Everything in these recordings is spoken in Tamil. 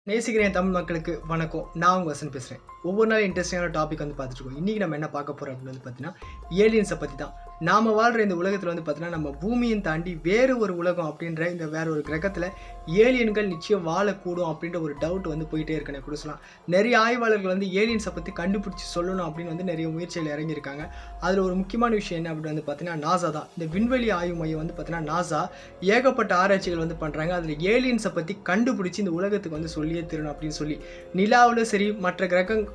நேசிக்கிறேன் தமிழ் மக்களுக்கு வணக்கம். நான் உங்கள் வசந்த் பேசுகிறேன். ஒவ்வொரு நாளும் இன்ட்ரெஸ்டிங்கான டாபிக் வந்து பார்த்துருக்கோம். இன்றைக்கி நம்ம என்ன பார்க்க போகிறோம் அப்படின்னு வந்து பார்த்தீங்கன்னா ஏலியன்ஸை பற்றி தான். நாம் வாழ்கிற இந்த உலகத்தில் வந்து பார்த்தீங்கன்னா நம்ம பூமியின் தாண்டி வேறு ஒரு உலகம் அப்படின்ற இந்த வேறு ஒரு கிரகத்தில் ஏலியன்கள் நிச்சயம் வாழக்கூடும் அப்படின்ற ஒரு டவுட் வந்து போயிட்டே இருக்கனே கூட சொல்லலாம். நிறைய ஆய்வாளர்கள் வந்து ஏலியன்ஸை பற்றி கண்டுபிடிச்சி சொல்லணும் அப்படின்னு வந்து நிறைய முயற்சிகள் இறங்கியிருக்காங்க. அதில் ஒரு முக்கியமான விஷயம் என்ன அப்படின்னு வந்து பார்த்தீங்கன்னா நாசா தான். இந்த விண்வெளி ஆய்வு மையம் வந்து பார்த்தீங்கன்னா நாசா ஏகப்பட்ட ஆராய்ச்சிகள் வந்து பண்ணுறாங்க. அதில் ஏலியன்ஸை பற்றி கண்டுபிடிச்சி இந்த உலகத்துக்கு வந்து சொல்லியே தரணும் அப்படின்னு சொல்லி நிலாவில் சரி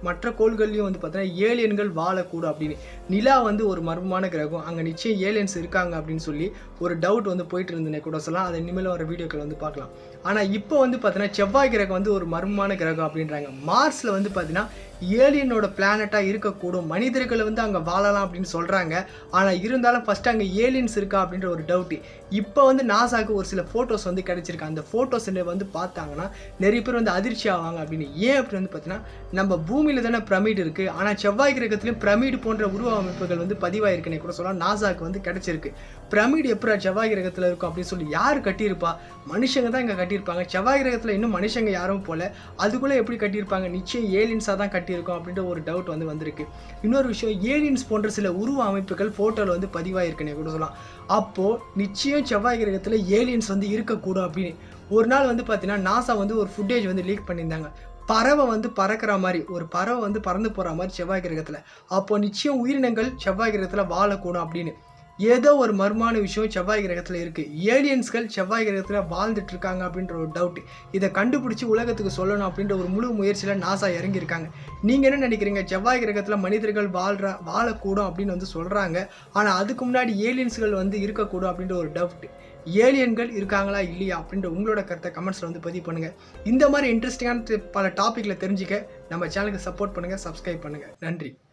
மற்ற கோள்கள்லையும் வந்து பார்த்தீங்கன்னா ஏலியன்கள் வாழக்கூடும் அப்படின்னு. நிலா வந்து ஒரு மர்மமான கிரகம், அங்கே நிச்சயம் ஏலியன்ஸ் இருக்காங்க அப்படின்னு சொல்லி ஒரு டவுட் வந்து போயிட்டு இருந்தேனே கூட சொல்லலாம். அதை இனிமேல் வர வீடியோக்கள் வந்து பார்க்கலாம். ஆனால் இப்போ வந்து பார்த்தீங்கன்னா செவ்வாய் கிரகம் வந்து ஒரு மர்மமான கிரகம் அப்படின்றாங்க. மார்ஸில் வந்து பார்த்தீங்கன்னா ஏலியனோட பிளானட்டாக இருக்கக்கூடும், மனிதர்களை வந்து அங்கே வாழலாம் அப்படின்னு சொல்கிறாங்க. ஆனால் இருந்தாலும் ஃபஸ்ட்டு அங்கே ஏலியன்ஸ் இருக்கா அப்படின்ற ஒரு டவுட்டு. இப்போ வந்து நாசாவுக்கு ஒரு சில ஃபோட்டோஸ் வந்து கிடச்சிருக்கு. அந்த ஃபோட்டோஸ் வந்து பார்த்தாங்கன்னா நிறைய பேர் வந்து அதிர்ச்சி ஆவாங்க அப்படின்னு. ஏன் அப்படின்னு வந்து பார்த்தீங்கன்னா நம்ம பூமியில் தானே பிரமிடு இருக்குது, ஆனால் செவ்வாய் கிரகத்துலேயும் பிரமிடு போன்ற உருவ அமைப்புகள் வந்து பதிவாயிருக்குன்னே கூட சொல்லலாம். நாசாவுக்கு வந்து கிடச்சிருக்கு. பிரமிடு எப்போ செவ்வாய் கிரகத்தில் இருக்கும் அப்படின்னு சொல்லி யார் கட்டியிருப்பா? மனுஷங்க தான் இங்கே கட்டியிருப்பாங்க. செவ்வாய் கிரகத்தில் இன்னும் மனுஷங்க யாரும் போல, அதுக்குள்ளே எப்படி கட்டியிருப்பாங்க? நிச்சயம் ஏலியன்ஸாக தான் கட்டியிருக்கோம் அப்படின்ற ஒரு டவுட் வந்து வந்திருக்கு. இன்னொரு விஷயம், ஏலியன்ஸ் போன்ற சில உருவ அமைப்புகள் ஃபோட்டோவில் வந்து பதிவாயிருக்குன்னே கூட சொல்லலாம். அப்போது நிச்சயம் செவ்வாய் கிரகத்தில் ஏலியன்ஸ் வந்து இருக்கக்கூடும் அப்படின்னு. ஒரு நாள் வந்து பார்த்தீங்கன்னா நாசா வந்து ஒரு ஃபுட்டேஜ் வந்து லீக் பண்ணியிருந்தாங்க. பறவை வந்து பறக்கிற மாதிரி, ஒரு பறவை வந்து பறந்து போகிற மாதிரி செவ்வாய் கிரகத்தில். அப்போது நிச்சயம் உயிரினங்கள் செவ்வாய் கிரகத்தில் வாழக்கூடும் அப்படின்னு. ஏதோ ஒரு மர்மமான விஷயம் செவ்வாய் கிரகத்தில் இருக்குது. ஏலியன்ஸ்கள் செவ்வாய் கிரகத்தில் வாழ்ந்துட்டு இருக்காங்க அப்படின்ற ஒரு டவுட். இதை கண்டுபிடிச்சி உலகத்துக்கு சொல்லணும் அப்படின்ற ஒரு முழு முயற்சியில் நாசா இறங்கியிருக்காங்க. நீங்கள் என்ன நினைக்கிறீங்க? செவ்வாய் கிரகத்தில் மனிதர்கள் வாழக்கூடும் அப்படின்னு வந்து சொல்கிறாங்க. ஆனால் அதுக்கு முன்னாடி ஏலியன்ஸ்கள் வந்து இருக்கக்கூடும் அப்படின்ற ஒரு டவுட். ஏலியன்கள் இருக்காங்களா இல்லையா அப்படின்ற உங்களோட கருத்தை கமெண்ட்ஸில் வந்து பதிவு பண்ணுங்கள். இந்த மாதிரி இன்ட்ரெஸ்டிங்கான பல டாப்பிக்கில் தெரிஞ்சுக்க நம்ம சேனலுக்கு சப்போர்ட் பண்ணுங்கள், சப்ஸ்கிரைப் பண்ணுங்கள். நன்றி.